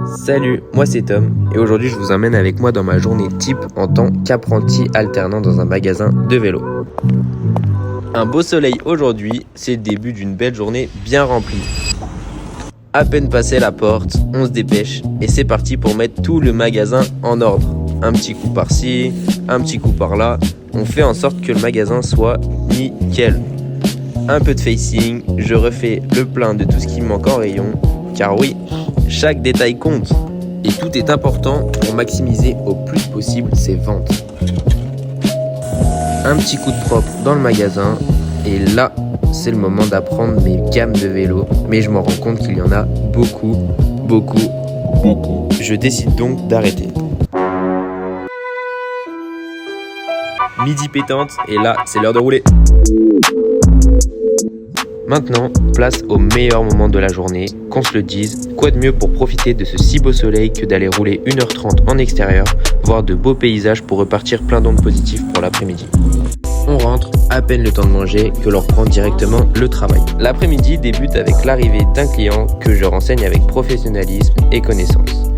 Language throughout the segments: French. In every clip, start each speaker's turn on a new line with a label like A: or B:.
A: Salut, moi c'est Tom et aujourd'hui je vous emmène avec moi dans ma journée type en tant qu'apprenti alternant dans un magasin de vélo. Un beau soleil aujourd'hui, c'est le début d'une belle journée bien remplie. À peine passé la porte, on se dépêche et c'est parti pour mettre tout le magasin en ordre. Un petit coup par-ci, un petit coup par-là, on fait en sorte que le magasin soit nickel. Un peu de facing, je refais le plein de tout ce qui me manque en rayon, car oui, chaque détail compte et tout est important pour maximiser au plus possible ses ventes. Un petit coup de propre dans le magasin et là, c'est le moment d'apprendre mes gammes de vélos, mais je m'en rends compte qu'il y en a beaucoup. Je décide donc d'arrêter. Midi pétante et là, c'est l'heure de rouler. Maintenant, place au meilleur moment de la journée, qu'on se le dise, quoi de mieux pour profiter de ce si beau soleil que d'aller rouler 1h30 en extérieur, voir de beaux paysages pour repartir plein d'ondes positives pour l'après-midi. On rentre, à peine le temps de manger, que l'on reprend directement le travail. L'après-midi débute avec l'arrivée d'un client que je renseigne avec professionnalisme et connaissance.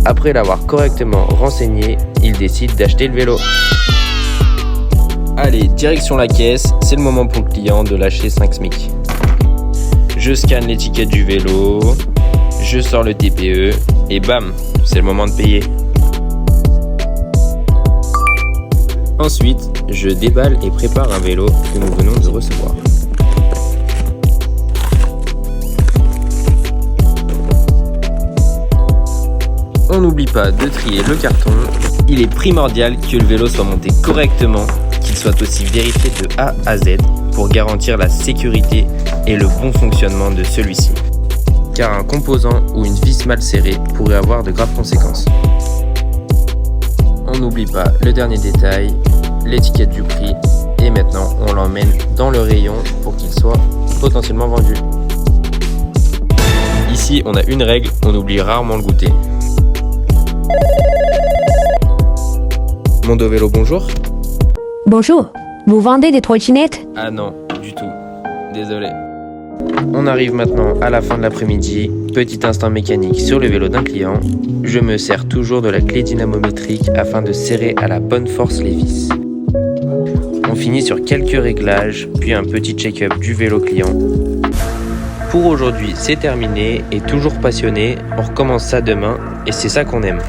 A: Après l'avoir correctement renseigné, il décide d'acheter le vélo. Allez, direction la caisse, c'est le moment pour le client de lâcher 5 SMIC. Je scanne l'étiquette du vélo, je sors le TPE et bam, c'est le moment de payer. Ensuite, je déballe et prépare un vélo que nous venons de recevoir. On n'oublie pas de trier le carton. Il est primordial que le vélo soit monté correctement, qu'il soit aussi vérifié de A à Z pour garantir la sécurité et le bon fonctionnement de celui-ci. Car un composant ou une vis mal serrée pourrait avoir de graves conséquences. On n'oublie pas le dernier détail, l'étiquette du prix, et maintenant on l'emmène dans le rayon pour qu'il soit potentiellement vendu. Ici on a une règle, on oublie rarement le goûter. Mondo Vélo, bonjour.
B: Bonjour, vous vendez des trottinettes?
A: Ah non, du tout. Désolé. On arrive maintenant à la fin de l'après-midi. Petit instant mécanique sur le vélo d'un client. Je me sers toujours de la clé dynamométrique afin de serrer à la bonne force les vis. On finit sur quelques réglages, puis un petit check-up du vélo client. Pour aujourd'hui, c'est terminé et toujours passionné. On recommence ça demain et c'est ça qu'on aime.